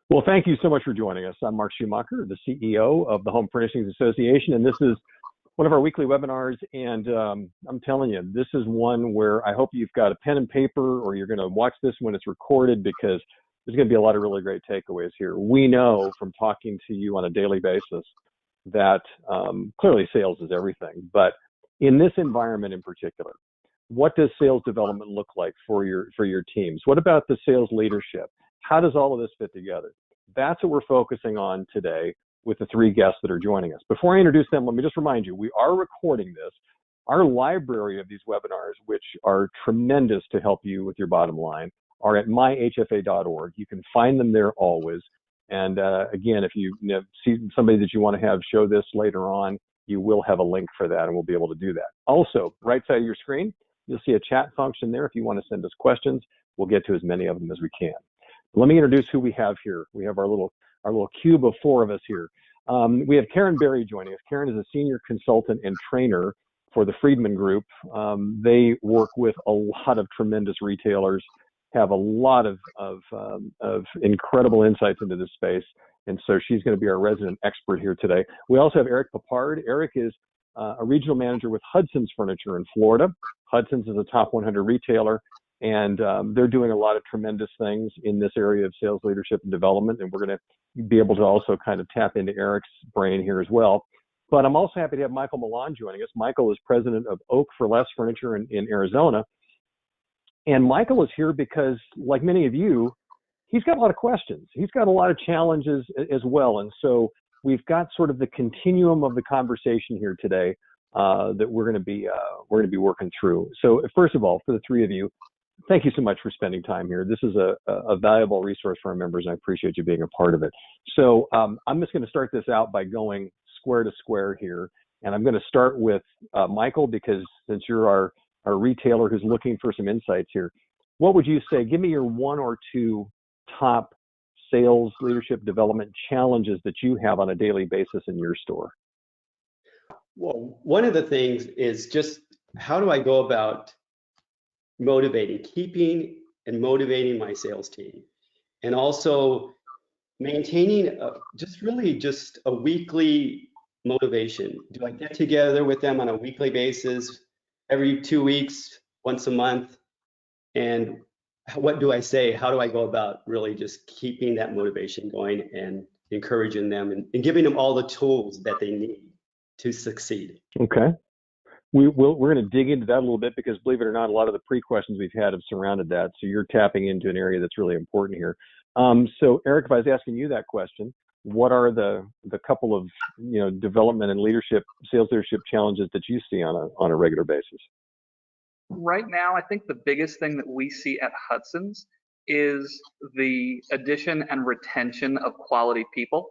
Well, thank you so much for joining us. I'm Mark Schumacher, the CEO of the Home Furnishings Association, and this is one of our weekly webinars. And I'm telling you, this is one where I hope you've got a pen and paper, or you're going to watch this when it's recorded, because there's going to be a lot of really great takeaways here. We know from talking to you on a daily basis that clearly sales is everything, but in this environment in particular, what does sales development look like for your teams? What about the sales leadership? How does all of this fit together? That's what we're focusing on today with the three guests that are joining us. Before I introduce them, let me just remind you, we are recording this. Our library of these webinars, which are tremendous to help you with your bottom line, are at myhfa.org. You can find them there always. And again, if you see somebody that you want to have show this later on, you will have a link for that, and we'll be able to do that. Also, right side of your screen, you'll see a chat function there. If you want to send us questions, we'll get to as many of them as we can. Let me introduce who we have here. We have our little cube of four of us here. We have Karen Berry joining us. Karen is a senior consultant and trainer for the Friedman Group. They work with a lot of tremendous retailers, have a lot of incredible insights into this space, and so she's going to be our resident expert here today. We also have Eric Papard. Eric is a regional manager with Hudson's Furniture in Florida. Hudson's is a top 100 retailer, and they're doing a lot of tremendous things in this area of sales leadership and development, and we're going to be able to also kind of tap into Eric's brain here as well. But I'm also happy to have Michael Milan joining us. Michael is president of Oak for Less Furniture in Arizona, and Michael is here because, like many of you, he's got a lot of questions. He's got a lot of challenges as well, and so we've got sort of the continuum of the conversation here today that we're going to be working through. So first of all, for the three of you, thank you so much for spending time here. This is a valuable resource for our members, and I appreciate you being a part of it. So I'm just going to start this out by going square to square here, and I'm going to start with Michael, because since you're our retailer who's looking for some insights here, what would you say? Give me your one or two top sales leadership development challenges that you have on a daily basis in your store. Well, one of the things is just how do I go about keeping and motivating my sales team, and also maintaining just a weekly motivation. Do I get together with them on a weekly basis, every 2 weeks, once a month? And what do I say? How do I go about really just keeping that motivation going and encouraging them and giving them all the tools that they need to succeed? Okay. We're going to dig into that a little bit, because believe it or not, a lot of the pre-questions we've had have surrounded that. So you're tapping into an area that's really important here. So Eric, if I was asking you that question, what are the couple of development and sales leadership challenges that you see on a regular basis? Right now, I think the biggest thing that we see at Hudson's is the addition and retention of quality people.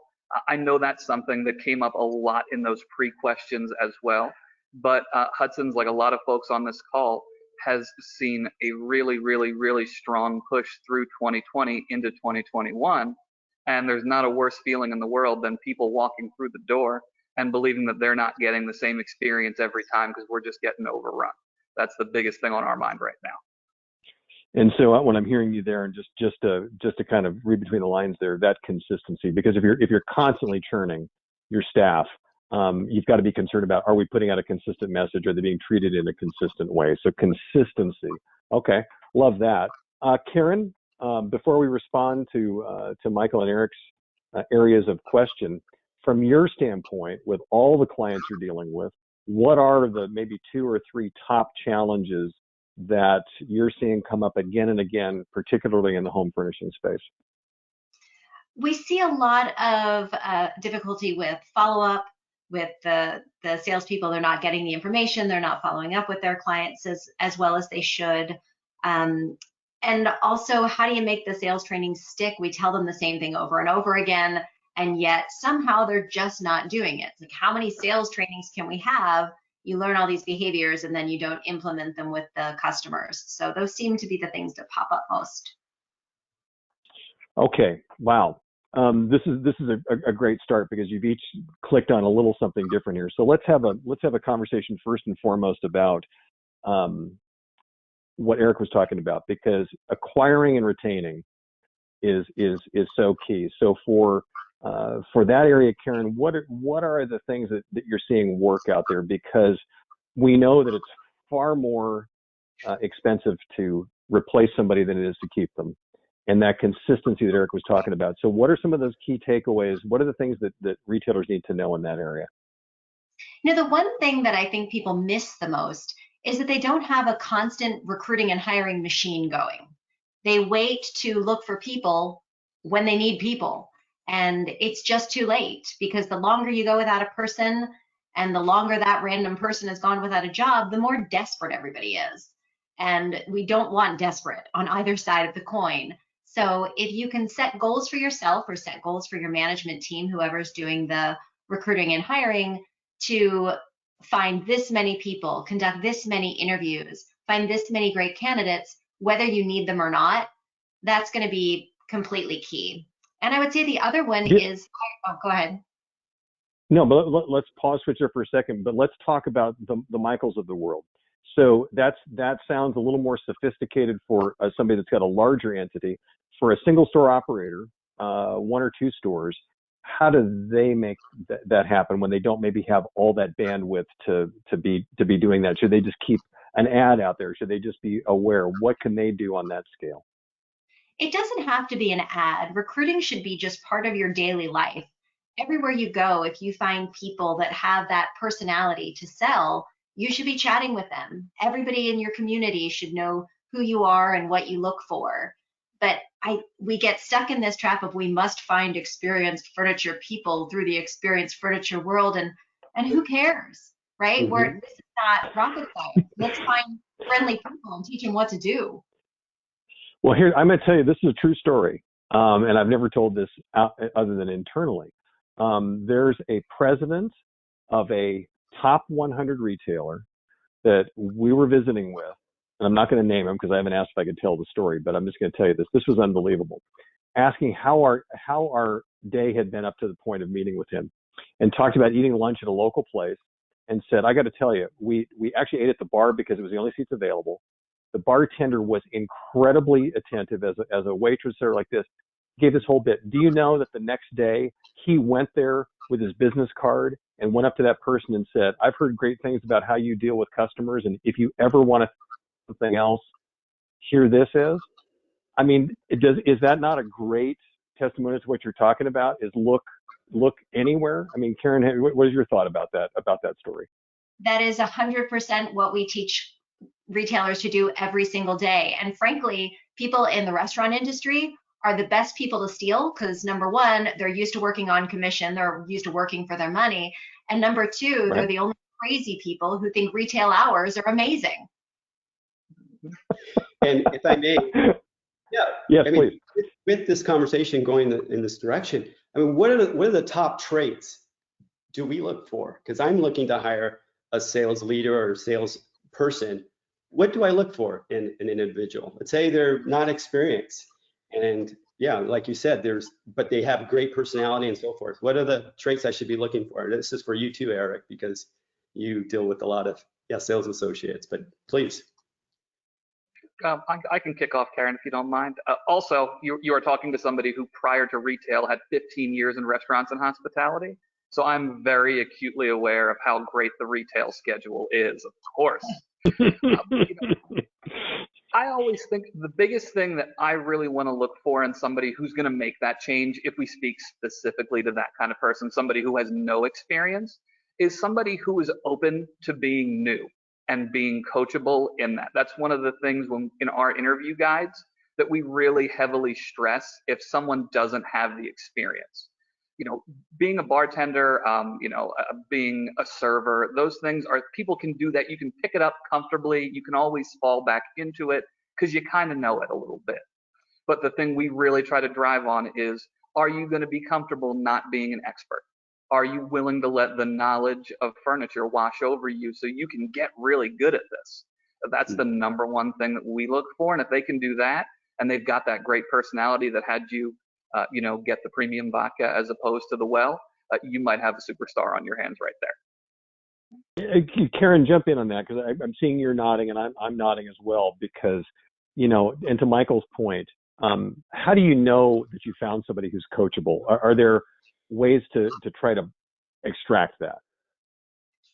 I know that's something that came up a lot in those pre-questions as well. But Hudson's, like a lot of folks on this call, has seen a really, really, really strong push through 2020 into 2021. And there's not a worse feeling in the world than people walking through the door and believing that they're not getting the same experience every time because we're just getting overrun. That's the biggest thing on our mind right now. And so when I'm hearing you there, and just to kind of read between the lines there, that consistency, because if you're constantly churning your staff, you've got to be concerned about, are we putting out a consistent message? Are they being treated in a consistent way? So consistency. Okay, love that. Karen, before we respond to Michael and Eric's areas of question, from your standpoint, with all the clients you're dealing with, what are the maybe 2 or 3 top challenges that you're seeing come up again and again, particularly in the home furnishing space? We see a lot of difficulty with follow-up with the salespeople. They're not getting the information. They're not following up with their clients as well as they should. And also, how do you make the sales training stick? We tell them the same thing over and over again, and yet somehow they're just not doing it. It's like, how many sales trainings can we have? You learn all these behaviors and then you don't implement them with the customers. So those seem to be the things that pop up most. Okay, wow. This is a great start, because you've each clicked on a little something different here. So let's have a conversation first and foremost about what Eric was talking about, because acquiring and retaining is so key. So for that area, Karen, what are the things that you're seeing work out there? Because we know that it's far more expensive to replace somebody than it is to keep them, and that consistency that Eric was talking about. So what are some of those key takeaways? What are the things that retailers need to know in that area? The one thing that I think people miss the most is that they don't have a constant recruiting and hiring machine going. They wait to look for people when they need people, and it's just too late, because the longer you go without a person and the longer that random person has gone without a job, the more desperate everybody is. And we don't want desperate on either side of the coin. So if you can set goals for yourself or set goals for your management team, whoever's doing the recruiting and hiring, to find this many people, conduct this many interviews, find this many great candidates, whether you need them or not, that's going to be completely key. And I would say the other one is, oh, go ahead. No, but let's pause switch there for a second, but let's talk about the Michaels of the world. So that sounds a little more sophisticated for somebody that's got a larger entity. For a single store operator, 1 or 2 stores, how do they make that happen when they don't maybe have all that bandwidth to be doing that? Should they just keep an ad out there? Should they just be aware? What can they do on that scale? It doesn't have to be an ad. Recruiting should be just part of your daily life. Everywhere you go, if you find people that have that personality to sell, you should be chatting with them. Everybody in your community should know who you are and what you look for. But we get stuck in this trap of we must find experienced furniture people through the experienced furniture world, and who cares, right? Mm-hmm. This is not rocket science. Let's find friendly people and teach them what to do. Well, here, I'm going to tell you, this is a true story, and I've never told this other than internally. There's a president of a top 100 retailer that we were visiting with, and I'm not going to name him because I haven't asked if I could tell the story, but I'm just going to tell you this. This was unbelievable. Asking how our day had been up to the point of meeting with him, and talked about eating lunch at a local place, and said, I got to tell you, we actually ate at the bar because it was the only seats available. The bartender was incredibly attentive as a waitress or like this, gave this whole bit. Do you know that the next day he went there with his business card and went up to that person and said, I've heard great things about how you deal with customers, and if you ever want something else, here this is. I mean, is that not a great testimony to what you're talking about? Is look anywhere? I mean, Karen, what is your thought about that story? That is 100% what we teach retailers to do every single day. And frankly, people in the restaurant industry are the best people to steal because number one, they're used to working on commission, they're used to working for their money. And number two, Right. They're the only crazy people who think retail hours are amazing. And if I may, Yes, I mean, please. with this conversation going in this direction, I mean, what are the top traits do we look for? Because I'm looking to hire a sales leader or sales person. What do I look for in an individual? Let's say they're not experienced, and yeah, like you said, but they have great personality and so forth. What are the traits I should be looking for? This is for you too, Eric, because you deal with a lot of sales associates. But please. I can kick off, Karen, if you don't mind. Also, you are talking to somebody who prior to retail had 15 years in restaurants and hospitality. So I'm very acutely aware of how great the retail schedule is, of course. I always think the biggest thing that I really want to look for in somebody who's going to make that change, if we speak specifically to that kind of person, somebody who has no experience, is somebody who is open to being new and being coachable in that. That's one of the things in our interview guides that we really heavily stress if someone doesn't have the experience. Being a bartender, being a server, those things people can do that. You can pick it up comfortably. You can always fall back into it because you kind of know it a little bit. But the thing we really try to drive on is, are you going to be comfortable not being an expert? Are you willing to let the knowledge of furniture wash over you so you can get really good at this? That's the number one thing that we look for. And if they can do that, and they've got that great personality that had you, get the premium vodka as opposed to the well, you might have a superstar on your hands right there. Karen, jump in on that because I'm seeing you're nodding and I'm nodding as well because, and to Michael's point, How do you know that you found somebody who's coachable? Are there ways to try to extract that?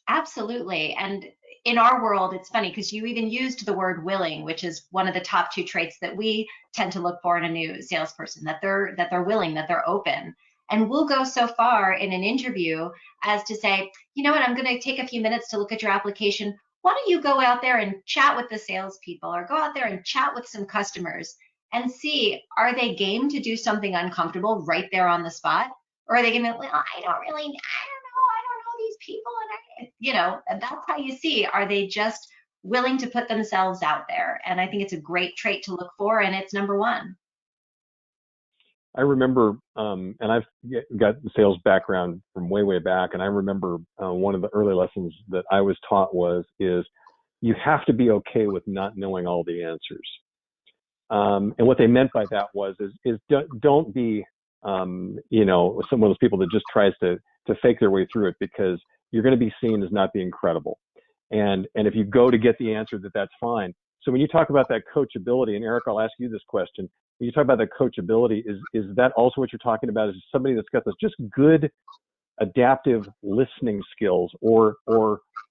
Absolutely. And in our world, it's funny because you even used the word willing, which is one of the top two traits that we tend to look for in a new salesperson, that they're willing, that they're open. And we'll go so far in an interview as to say, you know what, I'm going to take a few minutes to look at your application. Why don't you go out there and chat with the salespeople, or go out there and chat with some customers and see, are they game to do something uncomfortable right there on the spot? Or are they going to be, well, I don't know these people, and that's how you see, are they just willing to put themselves out there? And I think it's a great trait to look for, and it's number one. I remember, and I've got the sales background from way back, and I remember one of the early lessons that I was taught is you have to be okay with not knowing all the answers. And what they meant by that is don't be some of those people that just tries to fake their way through it, because you're going to be seen as not being credible. And if you go to get the answer, that's fine. So when you talk about that coachability, and Eric, I'll ask you this question. When you talk about that coachability, is that also what you're talking about? Is somebody that's got this just good adaptive listening skills or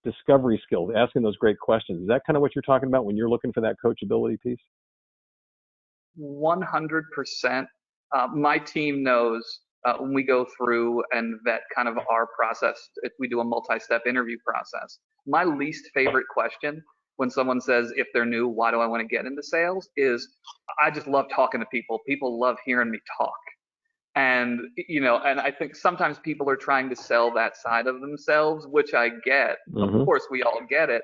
discovery skills, asking those great questions? Is that kind of what you're talking about when you're looking for that coachability piece? 100%. My team knows when we go through and vet kind of our process, if we do a multi-step interview process. My least favorite question when someone says, if they're new, why do I want to get into sales, is I just love talking to people. People love hearing me talk. And, and I think sometimes people are trying to sell that side of themselves, which I get. Mm-hmm. Of course, we all get it.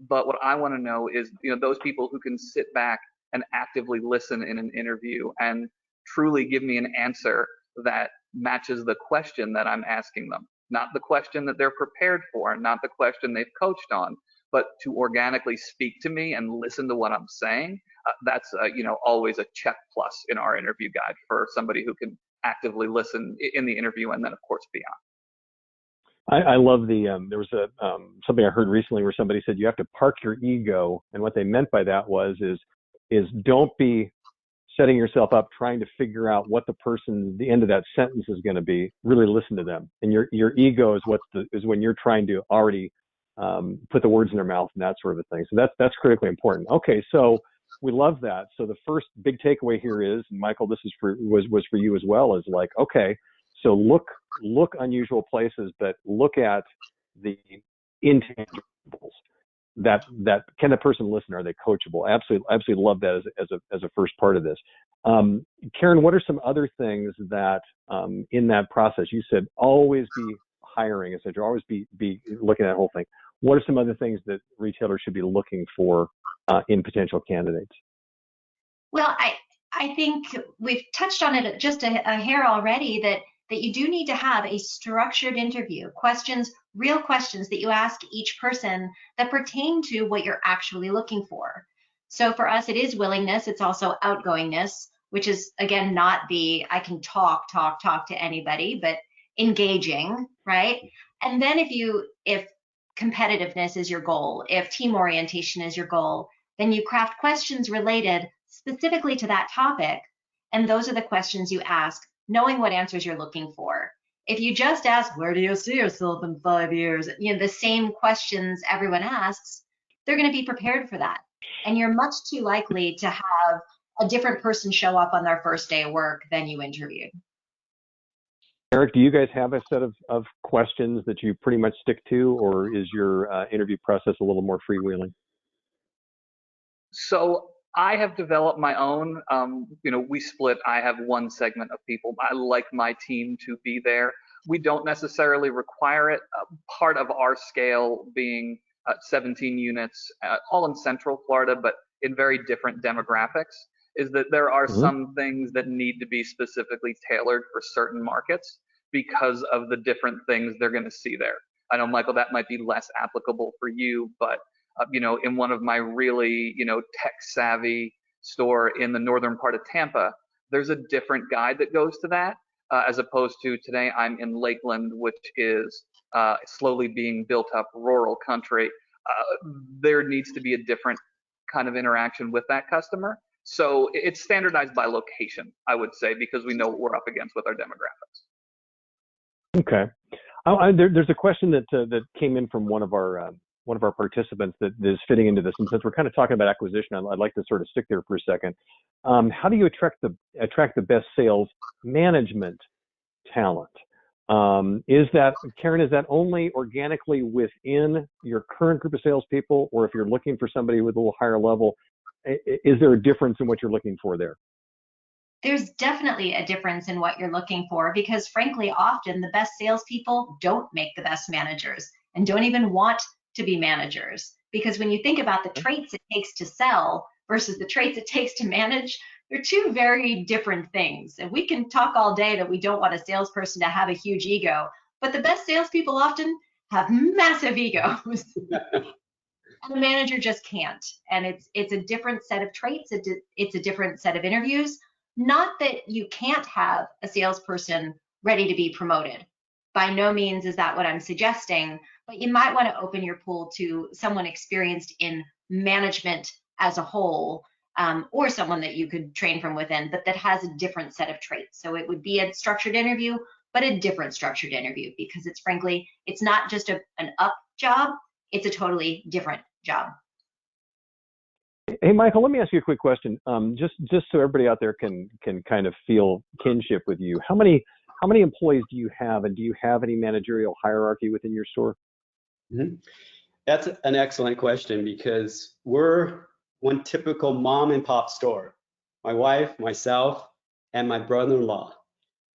But what I want to know is, those people who can sit back and actively listen in an interview and truly give me an answer that matches the question that I'm asking them. Not the question that they're prepared for, not the question they've coached on, but to organically speak to me and listen to what I'm saying. That's always a check plus in our interview guide for somebody who can actively listen in the interview and then of course beyond. I love there was something I heard recently where somebody said you have to park your ego, and what they meant by that is don't be setting yourself up trying to figure out what the end of that sentence is going to be. Really listen to them, and your ego is when you're trying to already put the words in their mouth and that sort of a thing. So that's critically important. Okay, so we love that. So the first big takeaway here is, and Michael, this was for you as well, is like, okay, so look unusual places, but look at the intangibles. That can a person listen? Are they coachable? Absolutely love that as a first part of this. Karen, what are some other things that in that process? You said always be hiring, etc. Always be looking at the whole thing. What are some other things that retailers should be looking for in potential candidates? Well, I think we've touched on it just a hair already, that you do need to have a structured interview, real questions that you ask each person that pertain to what you're actually looking for. So for us, it is willingness. It's also outgoingness, which is, again, not the I can talk to anybody, but engaging, right? And then if competitiveness is your goal, if team orientation is your goal, then you craft questions related specifically to that topic. And those are the questions you ask, knowing what answers you're looking for. If you just ask, where do you see yourself in 5 years? The same questions everyone asks, they're going to be prepared for that. And you're much too likely to have a different person show up on their first day of work than you interviewed. Eric, do you guys have a set of questions that you pretty much stick to, or is your interview process a little more freewheeling? So I have developed my own, we split. I have one segment of people. I like my team to be there. We don't necessarily require it. Part of our scale being 17 units, all in Central Florida, but in very different demographics, is that there are some things that need to be specifically tailored for certain markets because of the different things they're going to see there. I know, Michael, that might be less applicable for you, but in one of my really, tech-savvy store in the northern part of Tampa, there's a different guide that goes to that, as opposed to today I'm in Lakeland, which is slowly being built up rural country. There needs to be a different kind of interaction with that customer. So it's standardized by location, I would say, because we know what we're up against with our demographics. Okay. There's a question that came in from one of our participants that is fitting into this, and since we're kind of talking about acquisition, I'd like to sort of stick there for a second. How do you attract the best sales management talent? Karen, is that only organically within your current group of salespeople, or if you're looking for somebody with a little higher level, is there a difference in what you're looking for there? There's definitely a difference in what you're looking for, because frankly, often the best salespeople don't make the best managers and don't even want to be managers. Because when you think about the traits it takes to sell versus the traits it takes to manage, they're two very different things. And we can talk all day that we don't want a salesperson to have a huge ego, but the best salespeople often have massive egos. And the manager just can't. And it's a different set of traits. It's a different set of interviews. Not that you can't have a salesperson ready to be promoted. By no means is that what I'm suggesting, but you might want to open your pool to someone experienced in management as a whole, or someone that you could train from within, but that has a different set of traits. So it would be a structured interview, but a different structured interview, because it's not just an up job, it's a totally different job. Hey, Michael, let me ask you a quick question. Just so everybody out there can kind of feel kinship with you. How many employees do you have, and do you have any managerial hierarchy within your store? Mm-hmm. That's an excellent question, because we're one typical mom and pop store. My wife, myself, and my brother-in-law.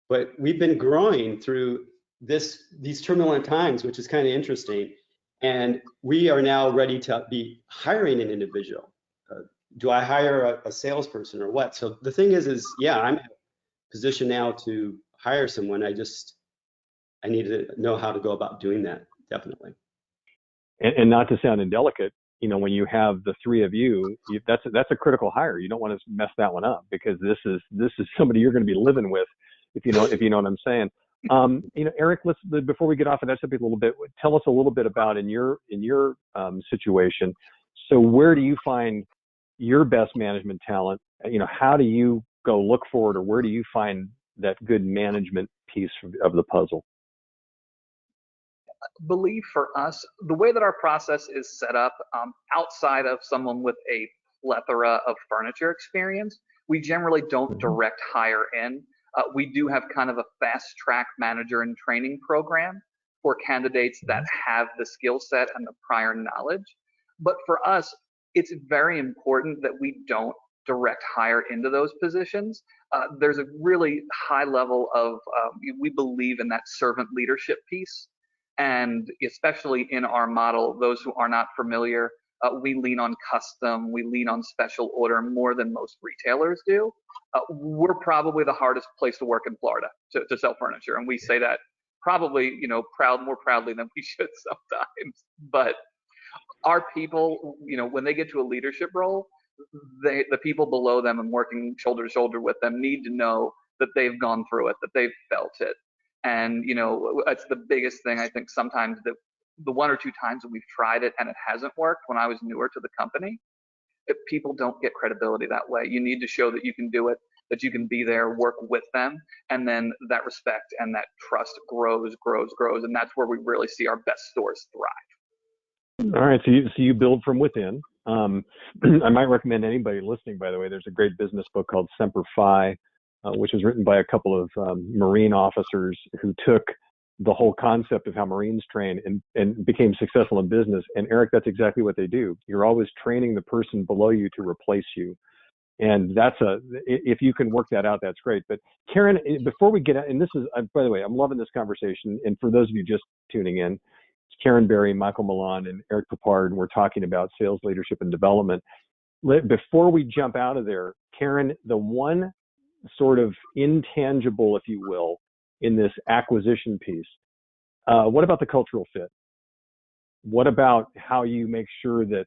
But we've been growing through these turbulent times, which is kind of interesting. And we are now ready to be hiring an individual. Do I hire a salesperson or what? So the thing is yeah, I'm in a position now to hire someone. I need to know how to go about doing that, definitely. And not to sound indelicate, when you have the three of you, that's a critical hire. You don't want to mess that one up, because this is somebody you're going to be living with, if you know what I'm saying. Eric, before we get off of that subject a little bit, tell us a little bit about in your situation. So where do you find your best management talent? How do you go look for it, or where do you find that good management piece of the puzzle? Believe for us, the way that our process is set up, outside of someone with a plethora of furniture experience, we generally don't direct hire in. We do have kind of a fast track manager and training program for candidates that have the skill set and the prior knowledge. But for us, it's very important that we don't direct hire into those positions. There's a really high level of, we believe in that servant leadership piece. And especially in our model, those who are not familiar, we lean on custom, we lean on special order more than most retailers do. We're probably the hardest place to work in Florida to sell furniture. And we say that probably, more proudly than we should sometimes. But our people, when they get to a leadership role, the people below them and working shoulder to shoulder with them need to know that they've gone through it, that they've felt it. And, that's the biggest thing. I think sometimes the one or two times that we've tried it and it hasn't worked when I was newer to the company, people don't get credibility that way. You need to show that you can do it, that you can be there, work with them, and then that respect and that trust grows. And that's where we really see our best stores thrive. All right, so you build from within. I might recommend anybody listening, by the way, there's a great business book called Semper Fi, which was written by a couple of Marine officers who took the whole concept of how Marines train and became successful in business. And Eric, that's exactly what they do. You're always training the person below you to replace you. And if you can work that out, that's great. But Karen, before we get out, and this is, by the way, I'm loving this conversation. And for those of you just tuning in, it's Karen Berry, Michael Milan, and Eric Papard, and we're talking about sales leadership and development. Before we jump out of there, Karen, the one sort of intangible, if you will, in this acquisition piece, what about the cultural fit? What about how you make sure that,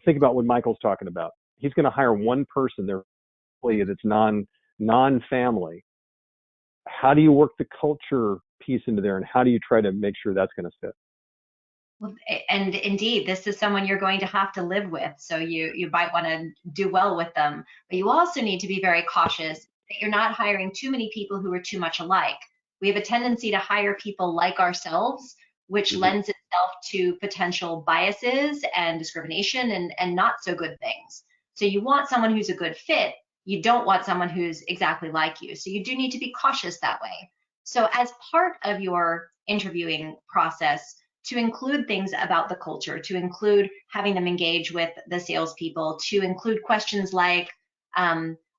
think about what Michael's talking about. He's going to hire one person there that's non-family. How do you work the culture piece into there, and how do you try to make sure that's going to fit? And indeed, this is someone you're going to have to live with. So you might want to do well with them. But you also need to be very cautious that you're not hiring too many people who are too much alike. We have a tendency to hire people like ourselves, which lends itself to potential biases and discrimination and not so good things. So you want someone who's a good fit. You don't want someone who's exactly like you. So you do need to be cautious that way. So as part of your interviewing process, to include things about the culture, to include having them engage with the salespeople, to include questions like,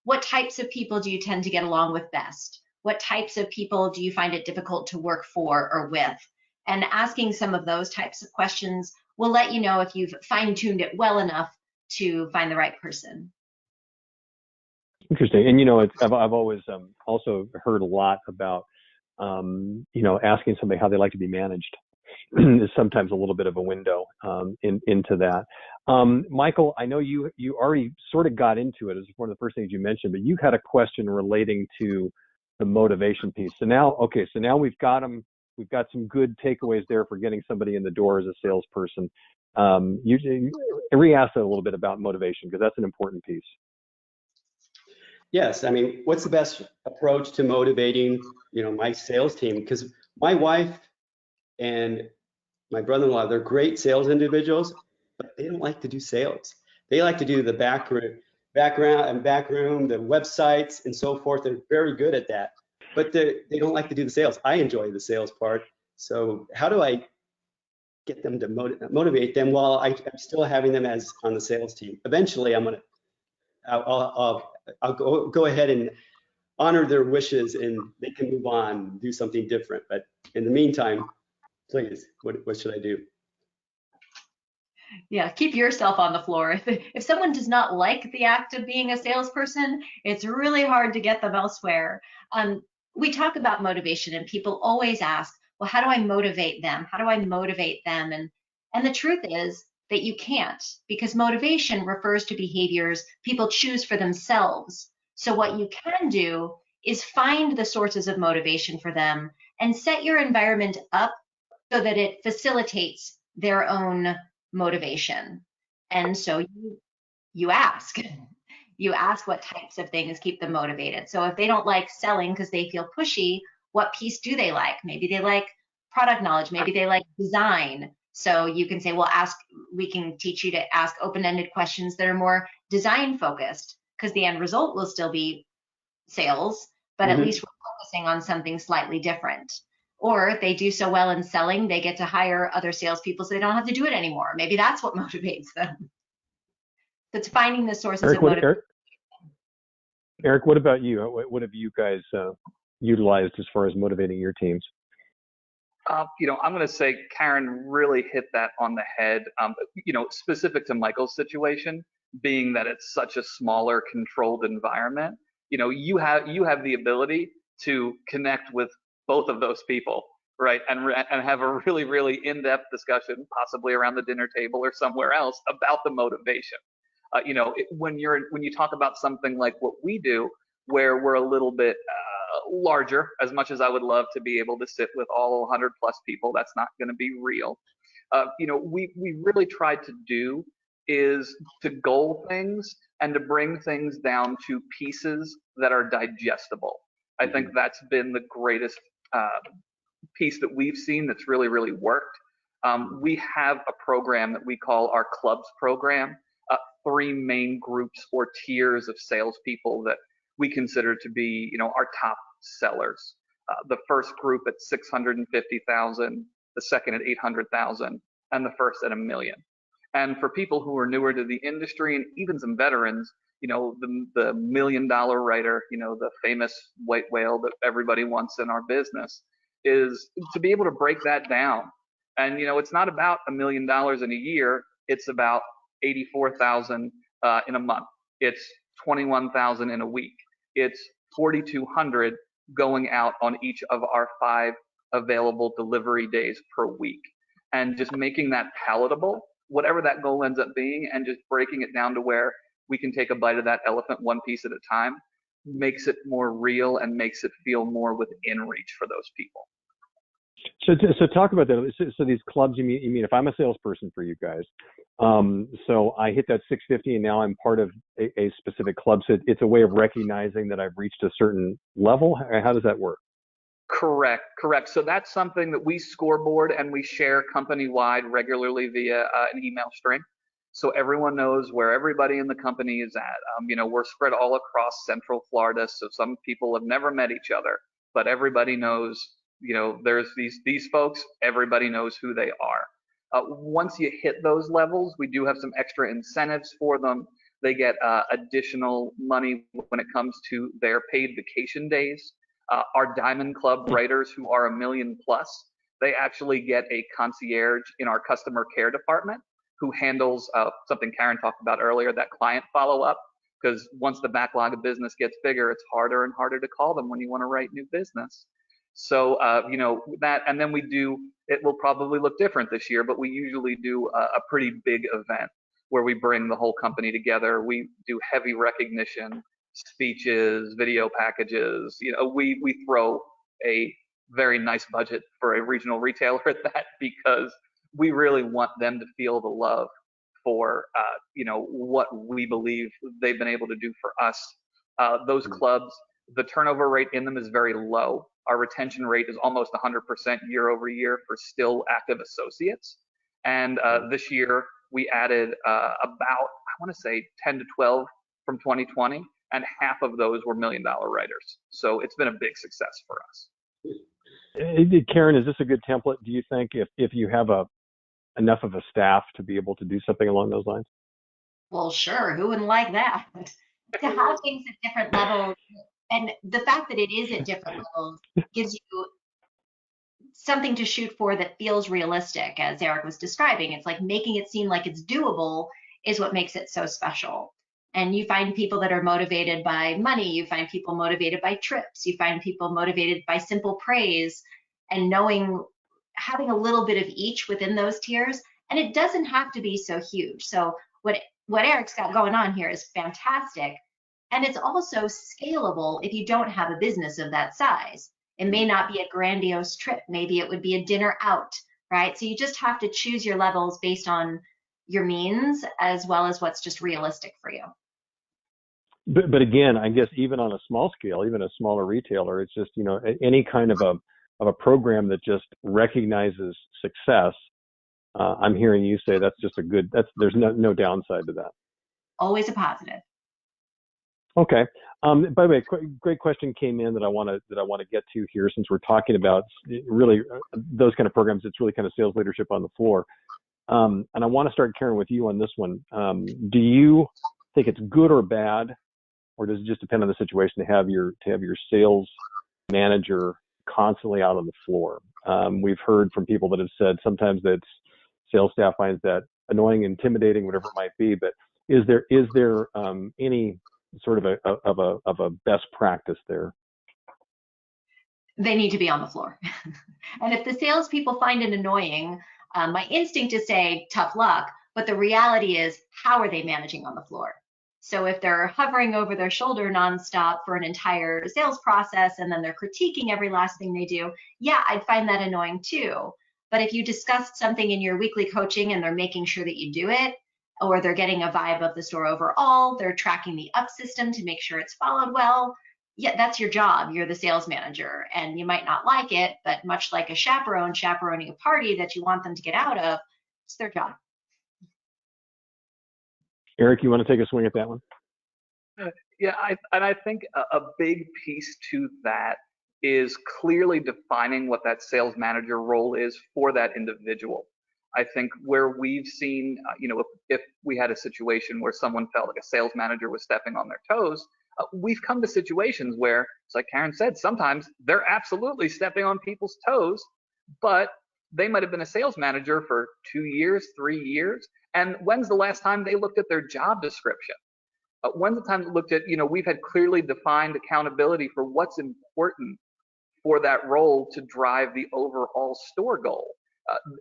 what types of people do you tend to get along with best? What types of people do you find it difficult to work for or with? And asking some of those types of questions will let you know if you've fine-tuned it well enough to find the right person. Interesting. And, you know, I've always also heard a lot about, you know, asking somebody how they like to be managed is sometimes a little bit of a window into that. Michael, I know you already sort of got into it as one of the first things you mentioned, but you had a question relating to the motivation piece. So now we've got them. We've got some good takeaways there for getting somebody in the door as a salesperson. Re-ask a little bit about motivation, because that's an important piece. Yes, I mean, what's the best approach to motivating, you know, my sales team? Because my wife and my brother-in-law, they're great sales individuals, but they don't like to do sales. They like to do the backroom, the websites and so forth. They're very good at that, but they don't like to do the sales. I enjoy the sales part. So how do I get them to motivate them while I'm still having them as on the sales team? Eventually, I'll go ahead and honor their wishes, and they can move on, do something different. But in the meantime, please, what should I do? Yeah, keep yourself on the floor. If someone does not like the act of being a salesperson, it's really hard to get them elsewhere. We talk about motivation, and people always ask, well, how do I motivate them? How do I motivate them? And the truth is that you can't, because motivation refers to behaviors people choose for themselves. So what you can do is find the sources of motivation for them and set your environment up so that it facilitates their own motivation. And so you ask what types of things keep them motivated. So if they don't like selling because they feel pushy, what piece do they like? Maybe they like product knowledge, maybe they like design. So you can say, well, we can teach you to ask open-ended questions that are more design focused, because the end result will still be sales, but at least we're focusing on something slightly different. Or if they do so well in selling, they get to hire other salespeople so they don't have to do it anymore. Maybe that's what motivates them. It's finding the sources of motivation. Eric, what about you? What have you guys utilized as far as motivating your teams? You know, I'm going to say Karen really hit that on the head. You know, specific to Michael's situation, being that it's such a smaller, controlled environment. You know, you have the ability to connect with both of those people, right, and have a really, really in-depth discussion, possibly around the dinner table or somewhere else, about the motivation. You know, when you talk about something like what we do, where we're a little bit larger, as much as I would love to be able to sit with all 100 plus people, that's not going to be real. You know, we really tried to do is to goal things and to bring things down to pieces that are digestible. I think that's been the greatest piece that we've seen that's really, really worked. We have a program that we call our clubs program, 3 main groups or tiers of salespeople that we consider to be, you know, our top sellers. The first group at 650,000, the second at 800,000, and the first at $1 million. And for people who are newer to the industry and even some veterans, you know, the $1 million writer, you know, the famous white whale that everybody wants in our business, is to be able to break that down. And, you know, it's not about $1 million in a year. It's about 84,000 in a month. It's 21,000 in a week. It's 4,200 going out on each of our 5 available delivery days per week. And just making that palatable, whatever that goal ends up being, and just breaking it down to where we can take a bite of that elephant one piece at a time, makes it more real and makes it feel more within reach for those people. So talk about that. So these clubs, you mean if I'm a salesperson for you guys, so I hit that 650 and now I'm part of a specific club. So it's a way of recognizing that I've reached a certain level. How does that work? Correct. So that's something that we scoreboard and we share company-wide regularly via an email string. So everyone knows where everybody in the company is at. We're spread all across Central Florida, so some people have never met each other, but everybody knows, there's these folks, everybody knows who they are. Once you hit those levels, we do have some extra incentives for them. They get additional money when it comes to their paid vacation days. Our Diamond Club writers who are $1 million plus, they actually get a concierge in our customer care department who handles something Karen talked about earlier, that client follow-up, because once the backlog of business gets bigger, it's harder and harder to call them when you want to write new business. So, that, and then it will probably look different this year, but we usually do a pretty big event where we bring the whole company together. We do heavy recognition, speeches, video packages. We throw a very nice budget for a regional retailer at that, because we really want them to feel the love for what we believe they've been able to do for us. Those clubs, the turnover rate in them is very low. Our retention rate is almost 100% year over year for still active associates. And this year we added about, I want to say 10 to 12 from 2020, and half of those were $1 million writers. So it's been a big success for us. Karen, is this a good template, do you think, if you have enough of a staff to be able to do something along those lines? Well, sure. Who wouldn't like that? To have things at different levels, and the fact that it is at different levels gives you something to shoot for that feels realistic, as Eric was describing. It's like making it seem like it's doable is what makes it so special. And you find people that are motivated by money, you find people motivated by trips, you find people motivated by simple praise, and having a little bit of each within those tiers. And it doesn't have to be so huge. So what Eric's got going on here is fantastic. And it's also scalable if you don't have a business of that size. It may not be a grandiose trip. Maybe it would be a dinner out, right? So you just have to choose your levels based on your means as well as what's just realistic for you. But again, I guess even on a small scale, even a smaller retailer, it's just, any kind of a program that just recognizes success. I'm hearing you say that's just there's no downside to that. Always a positive. Okay. By the way, great question came in that I want to get to here, since we're talking about really those kind of programs. It's really kind of sales leadership on the floor. And I want to start, Karen, with you on this one. Do you think it's good or bad, or does it just depend on the situation to have your sales manager constantly out on the floor? We've heard from people that have said sometimes that sales staff finds that annoying, intimidating, whatever it might be. But is there any sort of a best practice there? They need to be on the floor. And if the salespeople find it annoying, my instinct is say tough luck, but the reality is, how are they managing on the floor? So if they're hovering over their shoulder nonstop for an entire sales process and then they're critiquing every last thing they do, yeah, I'd find that annoying too. But if you discussed something in your weekly coaching and they're making sure that you do it, or they're getting a vibe of the store overall, they're tracking the up system to make sure it's followed well, yeah, that's your job. You're the sales manager, and you might not like it, but much like a chaperone chaperoning a party that you want them to get out of, it's their job. Eric, you want to take a swing at that one? Yeah, I think a big piece to that is clearly defining what that sales manager role is for that individual. I think where we've seen, if we had a situation where someone felt like a sales manager was stepping on their toes, we've come to situations where, it's like Karen said, sometimes they're absolutely stepping on people's toes, but they might have been a sales manager for 2 years, 3 years. And when's the last time they looked at their job description? When's the time they looked at, we've had clearly defined accountability for what's important for that role to drive the overall store goal.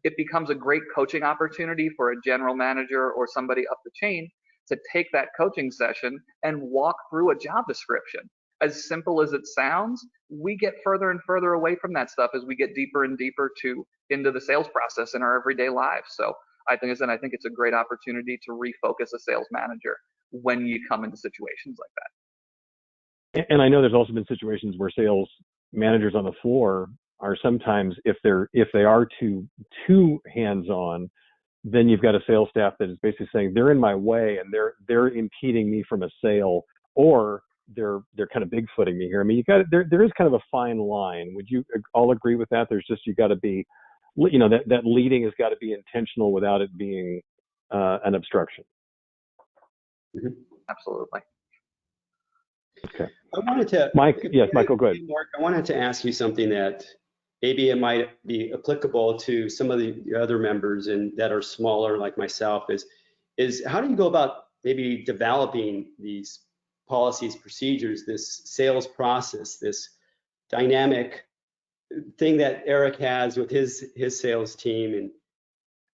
It becomes a great coaching opportunity for a general manager or somebody up the chain to take that coaching session and walk through a job description. as simple as it sounds, we get further and further away from that stuff as we get deeper and deeper into the sales process in our everyday lives. So I think it's a great opportunity to refocus a sales manager when you come into situations like that. And I know there's also been situations where sales managers on the floor are sometimes, if they are too hands-on, then you've got a sales staff that is basically saying they're in my way and they're impeding me from a sale, or they're kind of bigfooting me here. I mean, there is kind of a fine line. Would you all agree with that? You got to be, that leading has got to be intentional without it being an obstruction. Mm-hmm. Absolutely. Okay. I wanted to, Michael, go ahead. Mark, I wanted to ask you something that maybe it might be applicable to some of the other members and that are smaller like myself, is how do you go about maybe developing these policies, procedures, this sales process, this dynamic thing that Eric has with his sales team? And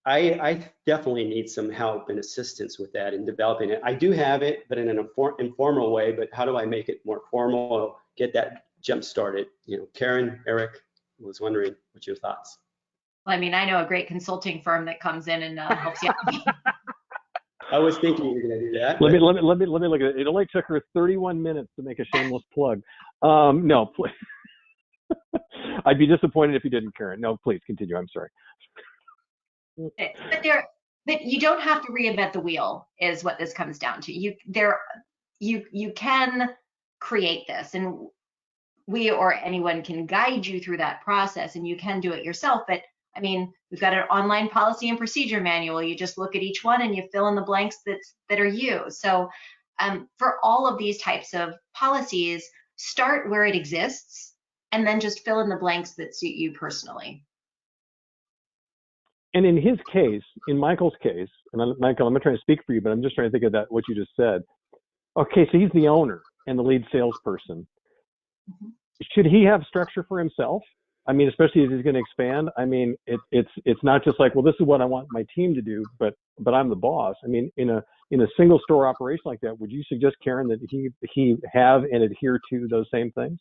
I definitely need some help and assistance with that in developing it. I do have it, but in an informal way, but how do I make it more formal, get that jump started? Karen, Eric, was wondering what's your thoughts? Well, I mean, I know a great consulting firm that comes in and helps you out. I was thinking you were going to do that. Let me look at it. It only took her 31 minutes to make a shameless plug. No, please. I'd be disappointed if you didn't, Karen. No, please continue. I'm sorry. But you don't have to reinvent the wheel, is what this comes down to. You can create this, and we or anyone can guide you through that process, and you can do it yourself. But I mean, we've got an online policy and procedure manual. You just look at each one and you fill in the blanks that are you. So for all of these types of policies, start where it exists and then just fill in the blanks that suit you personally. And in his case, in Michael's case, and Michael, I'm not trying to speak for you, but I'm just trying to think of what you just said. Okay, so he's the owner and the lead salesperson. Mm-hmm. Should he have structure for himself? I mean, especially as he's going to expand. I mean, it's not just like, well, this is what I want my team to do, but I'm the boss. I mean, in a single store operation like that, would you suggest, Karen, that he have and adhere to those same things?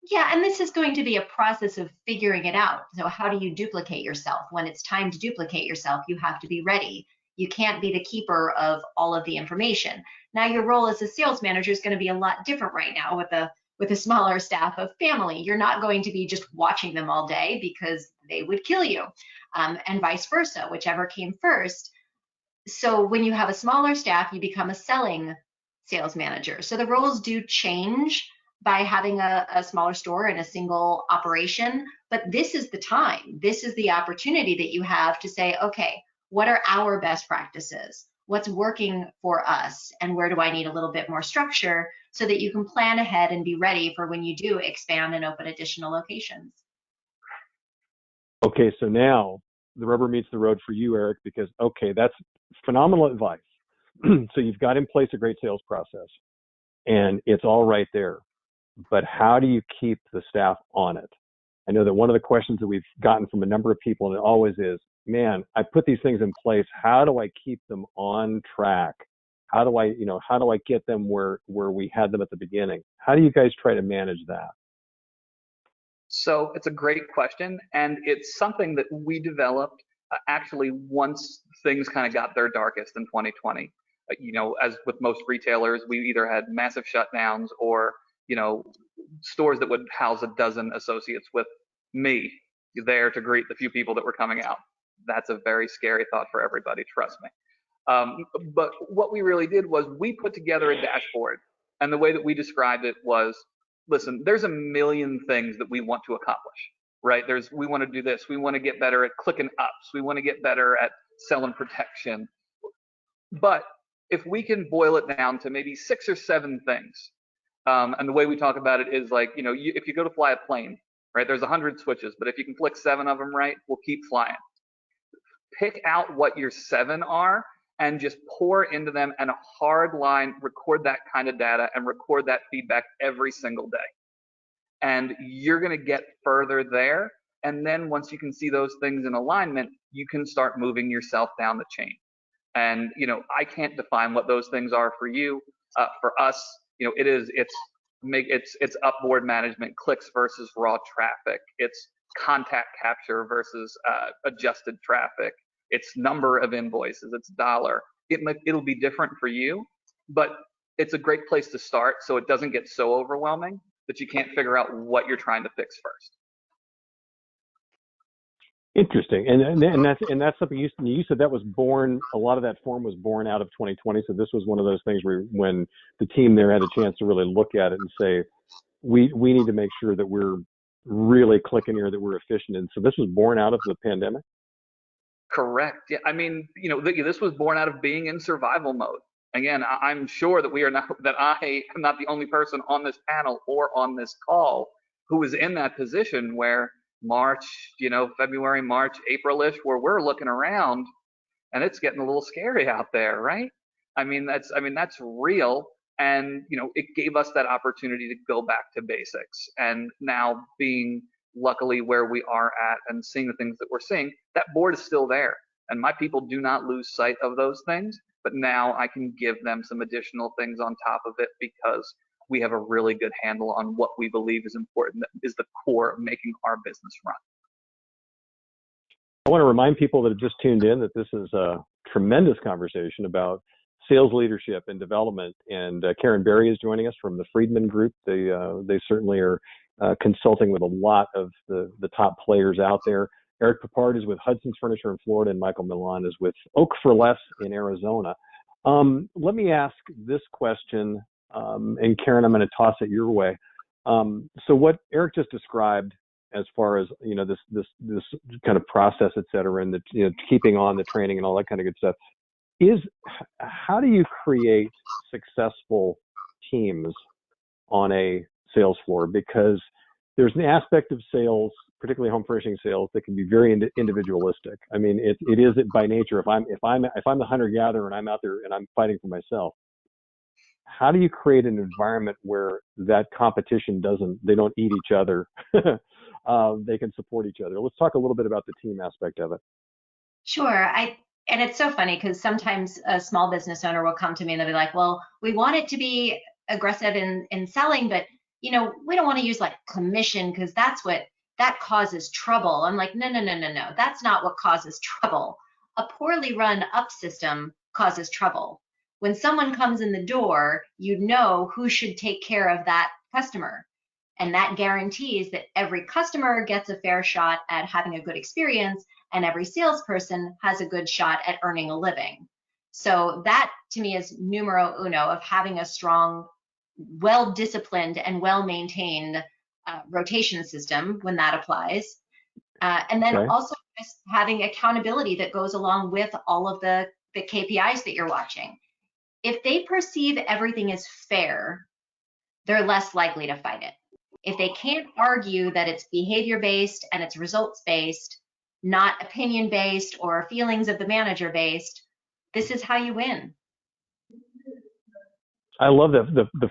Yeah, and this is going to be a process of figuring it out. So how do you duplicate yourself? When it's time to duplicate yourself, you have to be ready. You can't be the keeper of all of the information. Now, your role as a sales manager is going to be a lot different right now with a smaller staff of family. You're not going to be just watching them all day because they would kill you, and vice versa, whichever came first. So when you have a smaller staff, you become a selling sales manager. So the roles do change by having a smaller store and a single operation, but this is the time. This is the opportunity that you have to say, okay, what are our best practices? What's working for us? And where do I need a little bit more structure so that you can plan ahead and be ready for when you do expand and open additional locations? Okay, so now the rubber meets the road for you, Eric, because, okay, that's phenomenal advice. So you've got in place a great sales process and it's all right there. But how do you keep the staff on it? I know that one of the questions that we've gotten from a number of people, and it always is, man, I put these things in place. How do I keep them on track? How do I get them where we had them at the beginning? How do you guys try to manage that? So it's a great question, and it's something that we developed actually once things kind of got their darkest in 2020. As with most retailers, we either had massive shutdowns or stores that would house a dozen associates with me there to greet the few people that were coming out. That's a very scary thought for everybody, trust me. But what we really did was we put together a dashboard, and the way that we described it was, listen, there's a million things that we want to accomplish, right? We want to do this. We want to get better at clicking ups. We want to get better at selling protection. But if we can boil it down to maybe 6 or 7 things, and the way we talk about it is like, if you go to fly a plane, right, there's 100 switches, but if you can flick 7 of them right, we'll keep flying. Pick out what your 7 are and just pour into them and a hard line, record that kind of data and record that feedback every single day. And you're going to get further there. And then once you can see those things in alignment, you can start moving yourself down the chain. And, I can't define what those things are for you. For us, it's it's upboard management, clicks versus raw traffic. It's contact capture versus adjusted traffic. It's number of invoices. It's dollar. It'll be different for you, but it's a great place to start so it doesn't get so overwhelming that you can't figure out what you're trying to fix first. Interesting, and that's something you said that was born. A lot of that form was born out of 2020. So this was one of those things where when the team there had a chance to really look at it and say, we need to make sure that we're really clicking here, that we're efficient. And so this was born out of the pandemic. Correct. Yeah. I mean, this was born out of being in survival mode. Again, I'm sure that I am not the only person on this panel or on this call who is in that position where March, February, March, April-ish, where we're looking around and it's getting a little scary out there, right? I mean, that's real. And, it gave us that opportunity to go back to basics. And now being luckily where we are at and seeing the things that we're seeing, that board is still there. And my people do not lose sight of those things, but now I can give them some additional things on top of it because we have a really good handle on what we believe is important, that is the core of making our business run. I want to remind people that have just tuned in that this is a tremendous conversation about sales leadership and development. And Karen Berry is joining us from the Friedman Group. They certainly are consulting with a lot of the top players out there. Eric Papard is with Hudson's Furniture in Florida, and Michael Milan is with Oak for Less in Arizona. Let me ask this question, and Karen, I'm going to toss it your way. So what Eric just described, as far as this kind of process, et cetera, and the keeping on the training and all that kind of good stuff, is how do you create successful teams on a sales floor? Because there's an aspect of sales, particularly home furnishing sales, that can be very individualistic. I mean, it is by nature. If I'm the hunter-gatherer and I'm out there and I'm fighting for myself, how do you create an environment where that competition they don't eat each other? They can support each other. Let's talk a little bit about the team aspect of it. Sure. And it's so funny because sometimes a small business owner will come to me and they'll be like, well, we want it to be aggressive in selling, but we don't want to use like commission because that causes trouble. I'm like, no. That's not what causes trouble. A poorly run up system causes trouble. When someone comes in the door, you know who should take care of that customer. And that guarantees that every customer gets a fair shot at having a good experience, and every salesperson has a good shot at earning a living. So that, to me, is numero uno of having a strong, well-disciplined and well-maintained rotation system when that applies. And then also just having accountability that goes along with all of the KPIs that you're watching. If they perceive everything is fair, they're less likely to fight it. If they can't argue that it's behavior-based and it's results-based, not opinion-based or feelings of the manager-based, this is how you win. I love that. The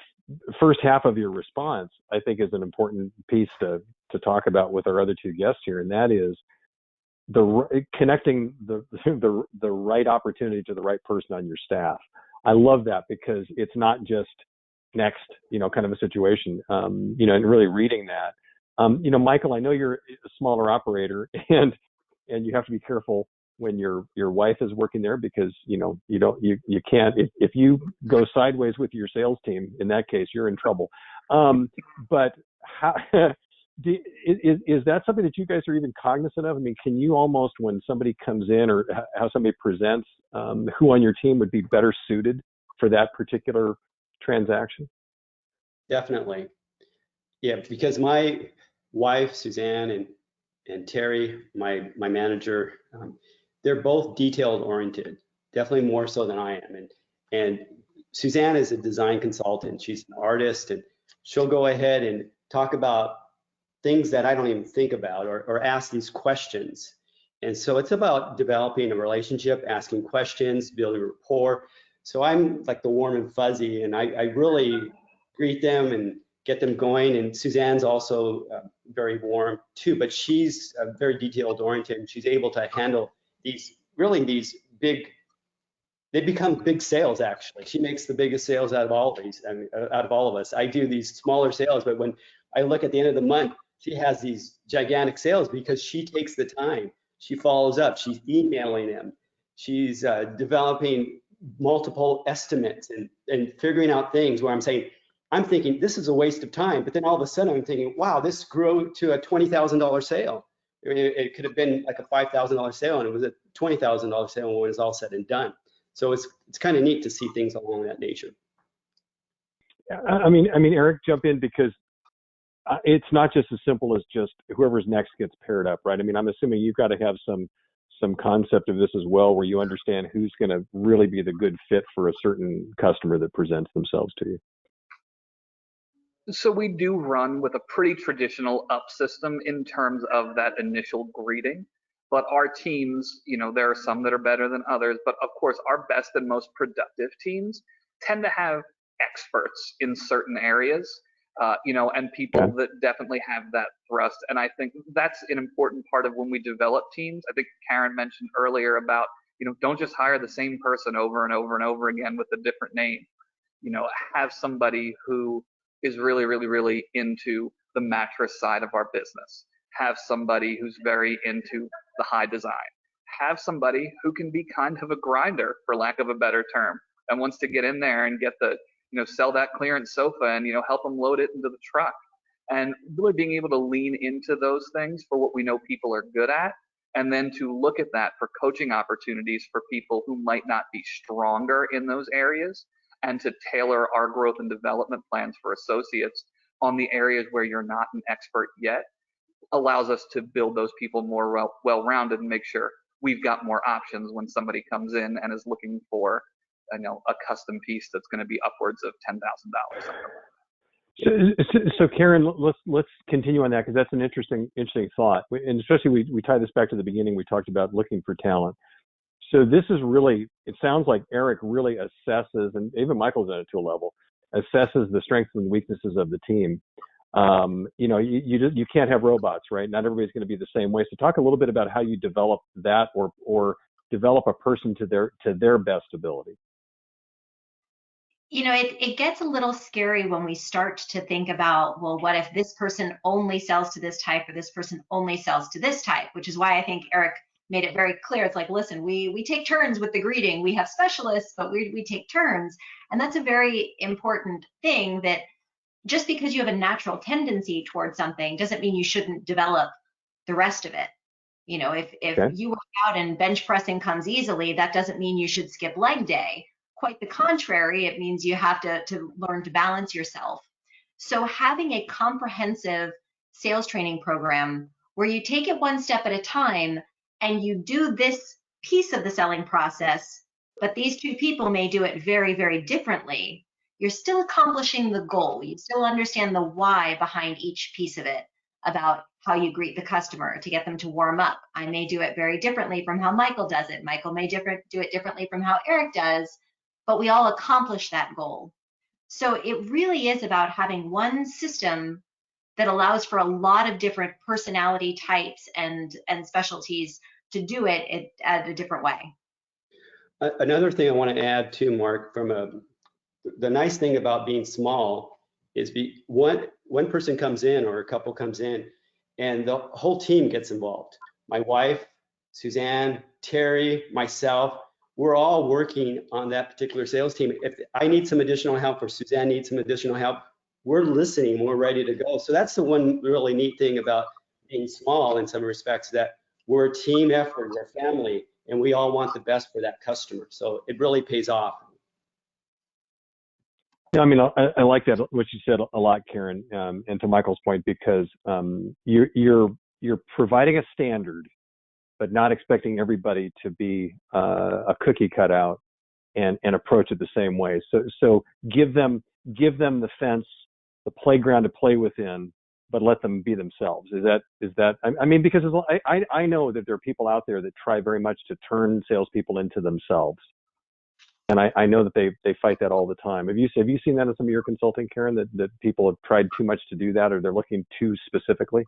first half of your response, I think, is an important piece to talk about with our other two guests here, and that is connecting the right opportunity to the right person on your staff. I love that because it's not just next, kind of a situation, and really reading that. Michael, I know you're a smaller operator, and you have to be careful when your wife is working there because you can't, if you go sideways with your sales team, in that case you're in trouble. But how is that something that you guys are even cognizant of? I mean, can you almost, when somebody comes in or how somebody presents, who on your team would be better suited for that particular transaction? Definitely. Yeah, because my wife, Suzanne, and Terry, my manager, they're both detailed oriented, definitely more so than I am. And Suzanne is a design consultant. She's an artist, and she'll go ahead and talk about things that I don't even think about or ask these questions. And so it's about developing a relationship, asking questions, building rapport. So I'm like the warm and fuzzy, and I really greet them and get them going. And Suzanne's also very warm too, but she's very detailed oriented, and she's able to handle these big they become big sales. Actually, she makes the biggest sales out of all of these. I mean, out of all of us. I do these smaller sales, but when I look at the end of the month, she has these gigantic sales because she takes the time. She follows up. She's emailing them. She's developing multiple estimates and figuring out things where I'm thinking this is a waste of time, but then all of a sudden I'm thinking, wow, this grew to a $20,000 sale. It could have been like a $5,000 sale, and it was a $20,000 sale when it's all said and done. So it's kind of neat to see things along that nature. I mean, Eric, jump in, because it's not just as simple as just whoever's next gets paired up, right? I mean, I'm assuming you've got to have some concept of this as well, where you understand who's going to really be the good fit for a certain customer that presents themselves to you. So we do run with a pretty traditional up system in terms of that initial greeting. But our teams, there are some that are better than others, but of course our best and most productive teams tend to have experts in certain areas, and people that definitely have that thrust. And I think that's an important part of when we develop teams. I think Karen mentioned earlier about, don't just hire the same person over and over and over again with a different name. Have somebody who is really, really, really into the mattress side of our business. Have somebody who's very into the high design. Have somebody who can be kind of a grinder, for lack of a better term, and wants to get in there and get the, sell that clearance sofa and, help them load it into the truck. And really being able to lean into those things for what we know people are good at, and then to look at that for coaching opportunities for people who might not be stronger in those areas, and to tailor our growth and development plans for associates on the areas where you're not an expert yet, allows us to build those people more well-rounded and make sure we've got more options when somebody comes in and is looking for, a custom piece that's going to be upwards of $10,000. So Karen, let's continue on that, because that's an interesting thought, and especially we tie this back to the beginning. We talked about looking for talent. So this is really, it sounds like Eric really assesses, and even Michael's done it to a level, assesses the strengths and weaknesses of the team. You can't have robots, right? Not everybody's going to be the same way. So talk a little bit about how you develop that, or develop a person to their best ability. It gets a little scary when we start to think about, well, what if this person only sells to this type, or this person only sells to this type, which is why I think Eric made it very clear. It's like, listen, we take turns with the greeting. We have specialists, but we take turns. And that's a very important thing, that just because you have a natural tendency towards something doesn't mean you shouldn't develop the rest of it. If you work out and bench pressing comes easily, that doesn't mean you should skip leg day. Quite the contrary, it means you have to learn to balance yourself. So having a comprehensive sales training program where you take it one step at a time, and you do this piece of the selling process, but these two people may do it very, very differently, you're still accomplishing the goal. You still understand the why behind each piece of it, about how you greet the customer to get them to warm up. I may do it very differently from how Michael does it. Michael may do it differently from how Eric does, but we all accomplish that goal. So it really is about having one system that allows for a lot of different personality types and specialties to do it at a different way. Another thing I want to add too, Mark, the nice thing about being small is one person comes in, or a couple comes in, and the whole team gets involved. My wife, Suzanne, Terry, myself, we're all working on that particular sales team. If I need some additional help, or Suzanne needs some additional help, we're listening, we're ready to go. So that's the one really neat thing about being small in some respects, that we're a team effort, we're family, and we all want the best for that customer. So it really pays off. Yeah, I mean, I like that, what you said a lot, Karen, and to Michael's point, because you're providing a standard, but not expecting everybody to be a cookie cutout and approach it the same way. So give them the fence, the playground to play within, but let them be themselves. Is that? I mean, because I know that there are people out there that try very much to turn salespeople into themselves, and I know that they fight that all the time. Have you seen that in some of your consulting, Karen? That people have tried too much to do that, or they're looking too specifically?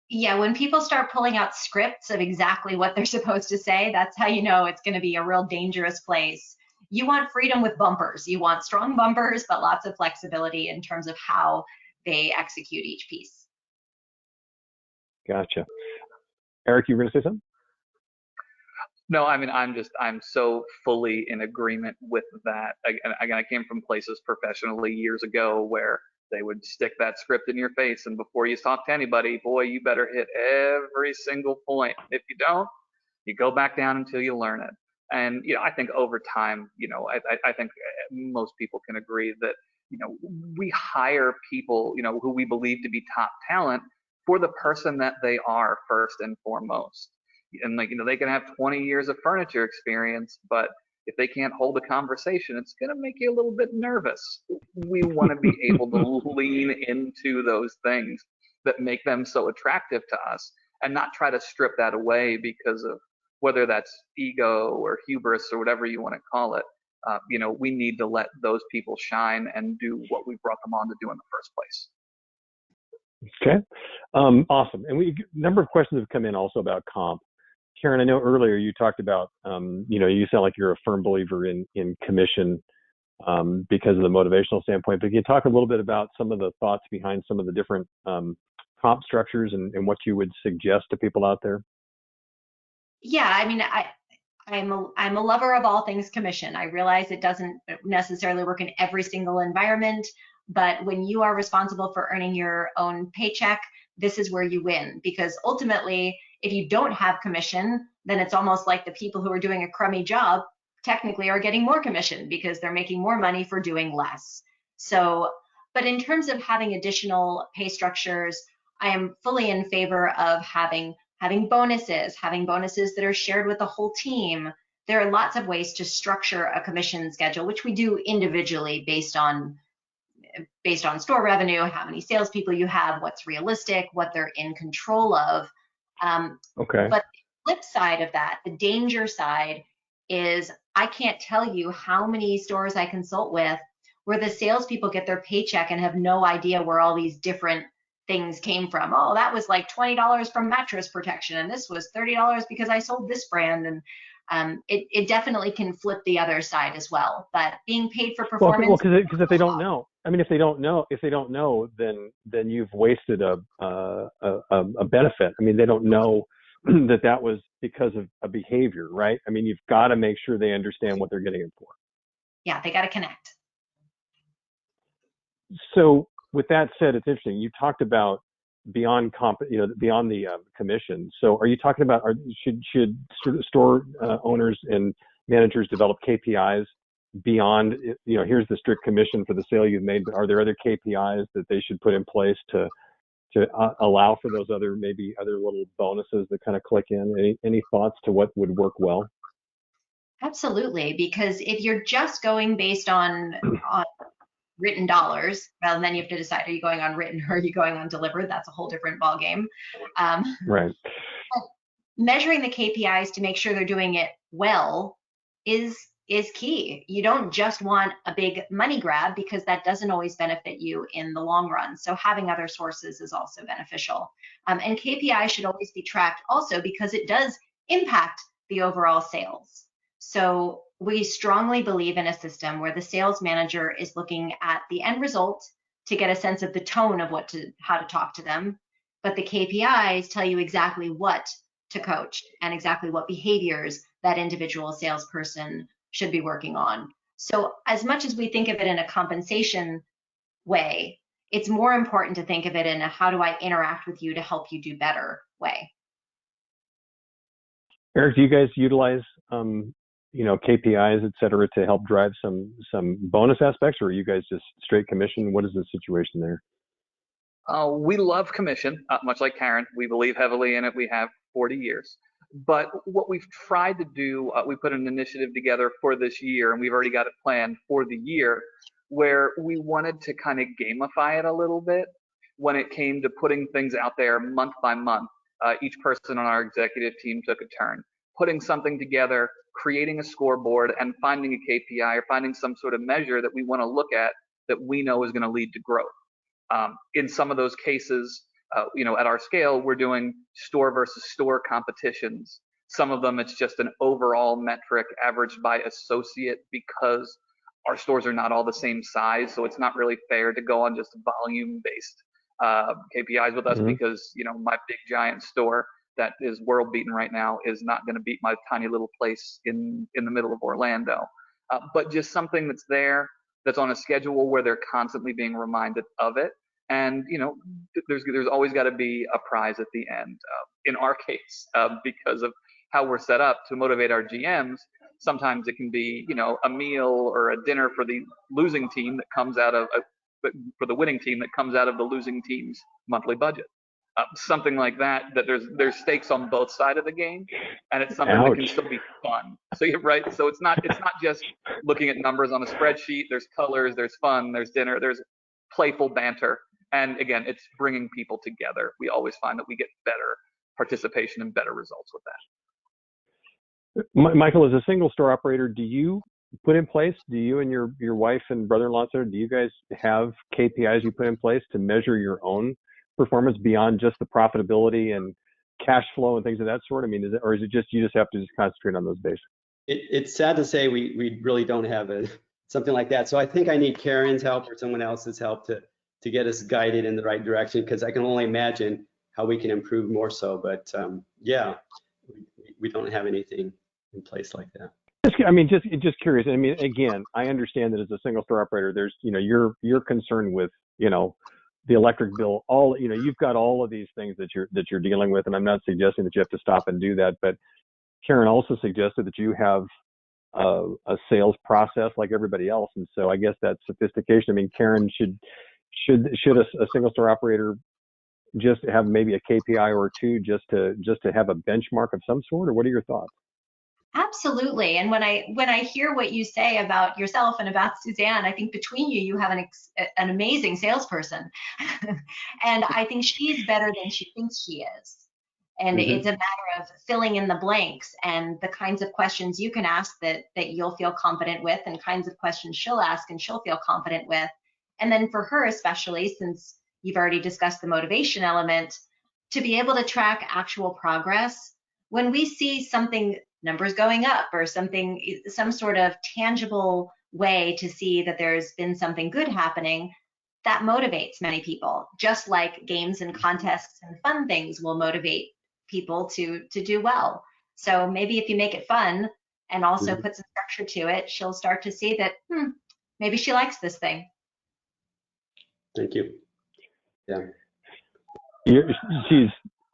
Yeah, when people start pulling out scripts of exactly what they're supposed to say, that's how you know it's going to be a real dangerous place. You want freedom with bumpers. You want strong bumpers, but lots of flexibility in terms of how they execute each piece. Gotcha. Eric, you were going to say something? No, I mean, I'm so fully in agreement with that. Again, I came from places professionally years ago where they would stick that script in your face, and before you talk to anybody, boy, you better hit every single point. If you don't, you go back down until you learn it. And I think over time, I think most people can agree that we hire people who we believe to be top talent for the person that they are first and foremost. And they can have 20 years of furniture experience, but if they can't hold a conversation, it's going to make you a little bit nervous. We want to be able to lean into those things that make them so attractive to us and not try to strip that away because of whether that's ego or hubris or whatever you want to call it. We need to let those people shine and do what we brought them on to do in the first place. Okay, awesome. And a number of questions have come in also about comp. Karen, I know earlier you talked about, you sound like you're a firm believer in commission because of the motivational standpoint, but can you talk a little bit about some of the thoughts behind some of the different comp structures and what you would suggest to people out there? Yeah, I mean, I'm a lover of all things commission. I realize it doesn't necessarily work in every single environment, but when you are responsible for earning your own paycheck, this is where you win, because ultimately, if you don't have commission, then it's almost like the people who are doing a crummy job technically are getting more commission because they're making more money for doing less. So, but in terms of having additional pay structures, I am fully in favor of having bonuses that are shared with the whole team. There are lots of ways to structure a commission schedule, which we do individually based on store revenue, how many salespeople you have, what's realistic, what they're in control of. Okay. But the flip side of that, the danger side, is I can't tell you how many stores I consult with where the salespeople get their paycheck and have no idea where all these different things came from. Oh, that was like $20 from mattress protection, and this was $30 because I sold this brand. And it definitely can flip the other side as well. But being paid for performance. Well, because if they don't know, if they don't know, then you've wasted a benefit. I mean, they don't know that was because of a behavior, right? I mean, you've got to make sure they understand what they're getting it for. Yeah, they got to connect. So with that said, it's interesting. You talked about beyond beyond the commission. So are you talking about should store owners and managers develop KPIs beyond, here's the strict commission for the sale you've made, but are there other KPIs that they should put in place to allow for those other little bonuses that kind of click in? Any thoughts to what would work well? Absolutely, because if you're just going based on written dollars, well, then you have to decide, are you going on written or are you going on delivered? That's a whole different ballgame. Right. Measuring the KPIs to make sure they're doing it well is key. You don't just want a big money grab, because that doesn't always benefit you in the long run. So having other sources is also beneficial. And KPI should always be tracked also because it does impact the overall sales. So we strongly believe in a system where the sales manager is looking at the end result to get a sense of the tone of how to talk to them, but the KPIs tell you exactly what to coach and exactly what behaviors that individual salesperson should be working on. So as much as we think of it in a compensation way, it's more important to think of it in a how do I interact with you to help you do better way. Eric, do you guys utilize KPIs, et cetera, to help drive some bonus aspects, or are you guys just straight commission? What is the situation there? We love commission, much like Karen. We believe heavily in it. We have 40 years. But what we've tried to do, we put an initiative together for this year, and we've already got it planned for the year, where we wanted to kind of gamify it a little bit when it came to putting things out there month by month. Each person on our executive team took a turn, putting something together, creating a scoreboard, and finding a KPI or finding some sort of measure that we want to look at that we know is going to lead to growth. In some of those cases, At our scale, we're doing store versus store competitions. Some of them, it's just an overall metric averaged by associate because our stores are not all the same size. So it's not really fair to go on just volume based KPIs with us because, my big giant store that is world beaten right now is not going to beat my tiny little place in the middle of Orlando. But just something that's there, that's on a schedule where they're constantly being reminded of it. And, there's always got to be a prize at the end. In our case, because of how we're set up to motivate our GMs, sometimes it can be, a meal or a dinner for the losing team that comes out of, for the winning team that comes out of the losing team's monthly budget. Something like that there's stakes on both sides of the game, and it's something that can still be fun. So you're right. So it's not just looking at numbers on a spreadsheet. There's colors, there's fun, there's dinner, there's playful banter, and again, it's bringing people together. We always find that we get better participation and better results with that. Michael, as a single store operator, do you put in place? Do you and your wife and brother-in-law, do you guys have KPIs you put in place to measure your own performance beyond just the profitability and cash flow and things of that sort? I mean, is it just you just have to just concentrate on those basics? It's sad to say we really don't have something like that. So I think I need Karen's help or someone else's help to get us guided in the right direction, because I can only imagine how we can improve more so. But we don't have anything in place like that. Just curious. I mean, again, I understand that as a single store operator, there's, you're concerned with, the electric bill, you've got all of these things that you're dealing with, and I'm not suggesting that you have to stop and do that, but Karen also suggested that you have a sales process like everybody else, and so I guess that sophistication. I mean, Karen, should a single store operator just have maybe a KPI or two just to have a benchmark of some sort, or what are your thoughts? Absolutely. And when I hear what you say about yourself and about Suzanne, I think between you have an amazing salesperson. And I think she's better than she thinks she is. And it's a matter of filling in the blanks and the kinds of questions you can ask that you'll feel confident with, and kinds of questions she'll ask and she'll feel confident with. And then for her, especially since you've already discussed the motivation element, to be able to track actual progress when we see something, numbers going up or something, some sort of tangible way to see that there's been something good happening, that motivates many people, just like games and contests and fun things will motivate people to do well. So maybe if you make it fun and also put some structure to it, she'll start to see that maybe she likes this thing. Thank you. Yeah. She's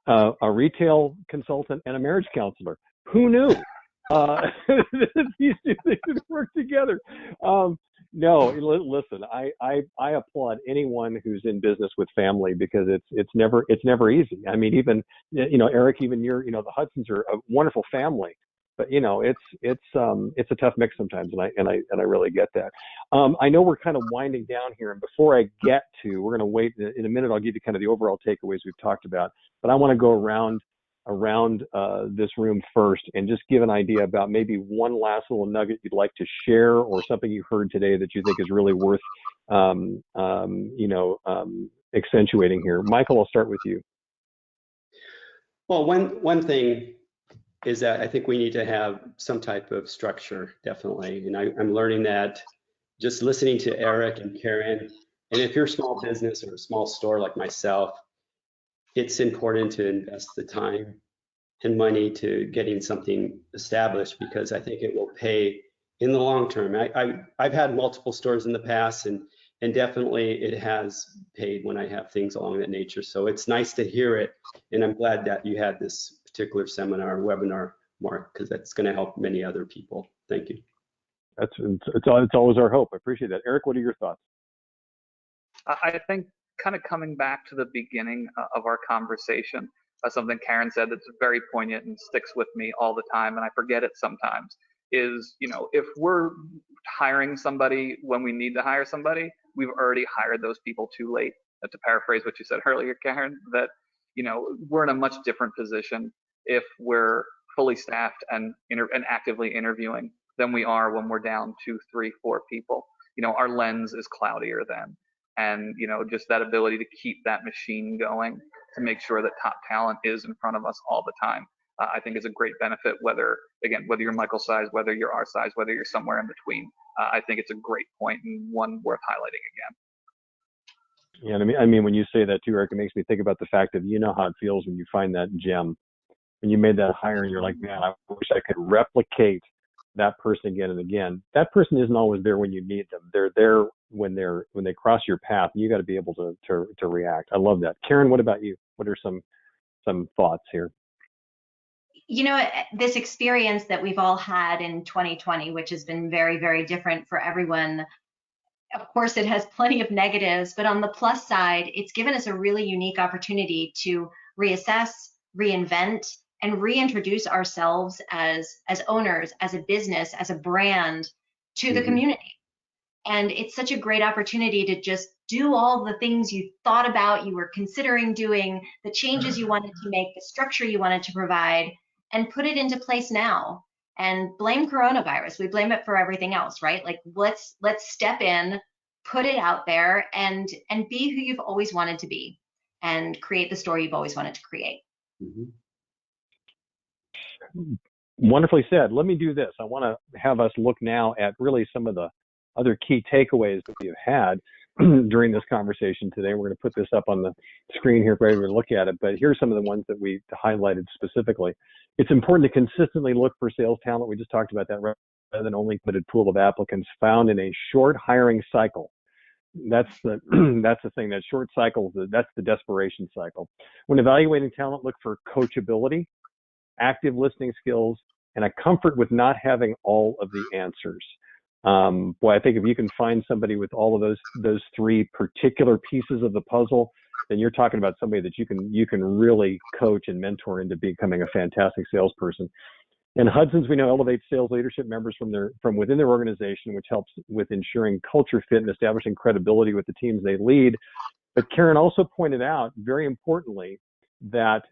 a retail consultant and a marriage counselor. Who knew? These two things would work together. No, listen, I applaud anyone who's in business with family, because it's never easy. I mean, even Eric, even the Hudsons are a wonderful family, but it's a tough mix sometimes, and I really get that. I know we're kind of winding down here, and before I get to, we're going to wait in a minute. I'll give you kind of the overall takeaways we've talked about, but I want to go around this room first and just give an idea about maybe one last little nugget you'd like to share, or something you heard today that you think is really worth accentuating here. Michael, I'll start with you. Well, one thing is that I think we need to have some type of structure, definitely. And I'm learning that just listening to Eric and Karen. And if you're a small business or a small store like myself, it's important to invest the time and money to getting something established, because I think it will pay in the long term. I've had multiple stores in the past, and definitely it has paid when I have things along that nature. So it's nice to hear it, and I'm glad that you had this particular seminar, webinar, Mark, because that's going to help many other people. Thank you. It's always our hope. I appreciate that. Eric, what are your thoughts? I think kind of coming back to the beginning of our conversation, something Karen said that's very poignant and sticks with me all the time, and I forget it sometimes, is, if we're hiring somebody when we need to hire somebody, we've already hired those people too late. To paraphrase what you said earlier, Karen, that, we're in a much different position if we're fully staffed and actively interviewing than we are when we're down 2, 3, 4 people. Our lens is cloudier then. And, just that ability to keep that machine going to make sure that top talent is in front of us all the time. I think is a great benefit, whether you're Michael's size, whether you're our size, whether you're somewhere in between. I think it's a great point and one worth highlighting again. Yeah, I mean, when you say that too, Eric, it makes me think about the fact that you know how it feels when you find that gem. When you made that hire and you're like, man, I wish I could replicate that person again and again. That person isn't always there when you need them. They're there when they cross your path, and you got to be able to react. I love that. Karen, what about you? What are some thoughts here? You know, this experience that we've all had in 2020, which has been very, very different for everyone, of course, it has plenty of negatives, but on the plus side, it's given us a really unique opportunity to reassess, reinvent, and reintroduce ourselves as owners, as a business, as a brand to the community. And it's such a great opportunity to just do all the things you thought about, you were considering doing, the changes you wanted to make, the structure you wanted to provide, and put it into place now. And blame coronavirus. We blame it for everything else, right? Like let's step in, put it out there, and be who you've always wanted to be, and create the story you've always wanted to create. Wonderfully said. Let me do this. I want to have us look now at really some of the other key takeaways that we have had during this conversation today. We're going to put this up on the screen here for everyone to look at it, but here's some of the ones that we highlighted specifically. It's important to consistently look for sales talent. We just talked about that, rather than only limited pool of applicants found in a short hiring cycle. That's the thing, that short cycle, that's the desperation cycle. When evaluating talent, look for coachability, active listening skills, and a comfort with not having all of the answers. Boy, I think if you can find somebody with all of those three particular pieces of the puzzle, then you're talking about somebody that you can really coach and mentor into becoming a fantastic salesperson. And Hudson's, we know, elevates sales leadership members from within their organization, which helps with ensuring culture fit and establishing credibility with the teams they lead. But Karen also pointed out, very importantly, that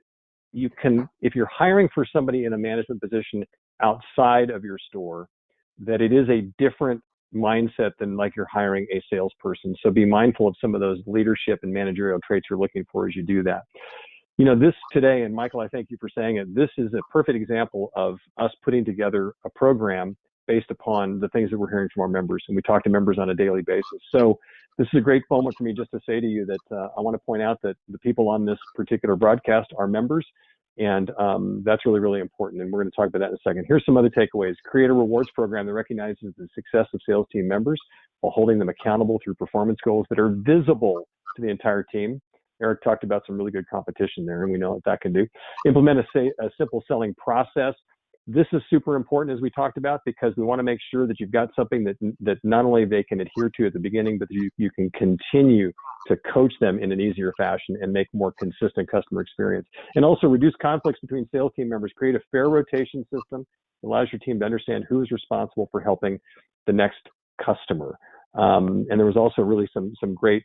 you can, if you're hiring for somebody in a management position outside of your store, that it is a different mindset than like you're hiring a salesperson. So be mindful of some of those leadership and managerial traits you're looking for as you do that. You know, this today, and Michael, I thank you for saying it, this is a perfect example of us putting together a program based upon the things that we're hearing from our members, and we talk to members on a daily basis. So this is a great moment for me just to say to you that I want to point out that the people on this particular broadcast are members, and that's really, really important, and we're going to talk about that in a second. Here's some other takeaways. Create a rewards program that recognizes the success of sales team members while holding them accountable through performance goals that are visible to the entire team. Eric talked about some really good competition there, and we know what that can do. Implement a simple selling process. This is super important, as we talked about, because we want to make sure that you've got something that not only they can adhere to at the beginning, but you can continue to coach them in an easier fashion and make more consistent customer experience. And also reduce conflicts between sales team members. Create a fair rotation system that allows your team to understand who is responsible for helping the next customer. And there was also really some great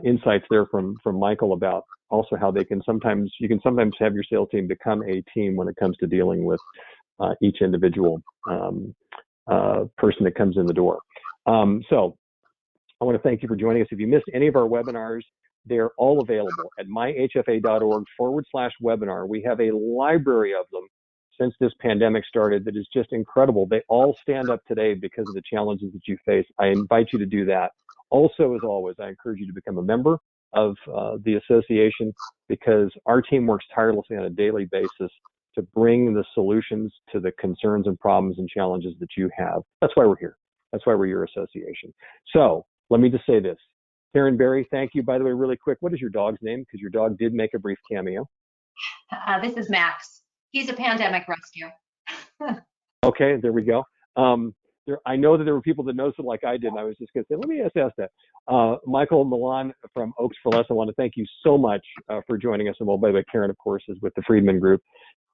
insights there from Michael about also how you can sometimes have your sales team become a team when it comes to dealing with each individual person that comes in the door. So I want to thank you for joining us. If you missed any of our webinars, they're all available at myhfa.org/webinar. We have a library of them since this pandemic started that is just incredible. They all stand up today because of the challenges that you face. I invite you to do that. Also, as always, I encourage you to become a member of the association, because our team works tirelessly on a daily basis to bring the solutions to the concerns and problems and challenges that you have. That's why we're here. That's why we're your association. So let me just say this. Karen Berry, thank you. By the way, really quick, what is your dog's name? Because your dog did make a brief cameo. This is Max. He's a pandemic rescue. Okay, there we go. I know that there were people that noticed it like I did, and I was just going to say, let me ask that. Michael Milan from Oaks for Less, I want to thank you so much for joining us. And well, by the way, Karen, of course, is with the Friedman Group.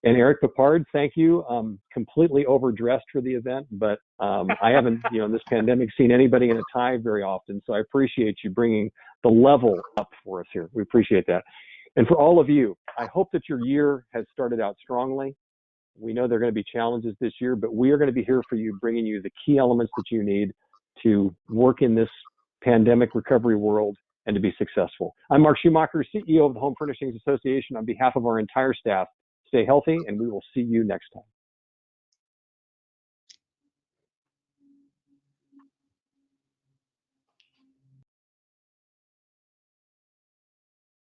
And Eric Papard, thank you. Completely overdressed for the event, but I haven't, in this pandemic, seen anybody in a tie very often. So I appreciate you bringing the level up for us here. We appreciate that. And for all of you, I hope that your year has started out strongly. We know there are going to be challenges this year, but we are going to be here for you, bringing you the key elements that you need to work in this pandemic recovery world and to be successful. I'm Mark Schumacher, CEO of the Home Furnishings Association. On behalf of our entire staff, stay healthy, and we will see you next time.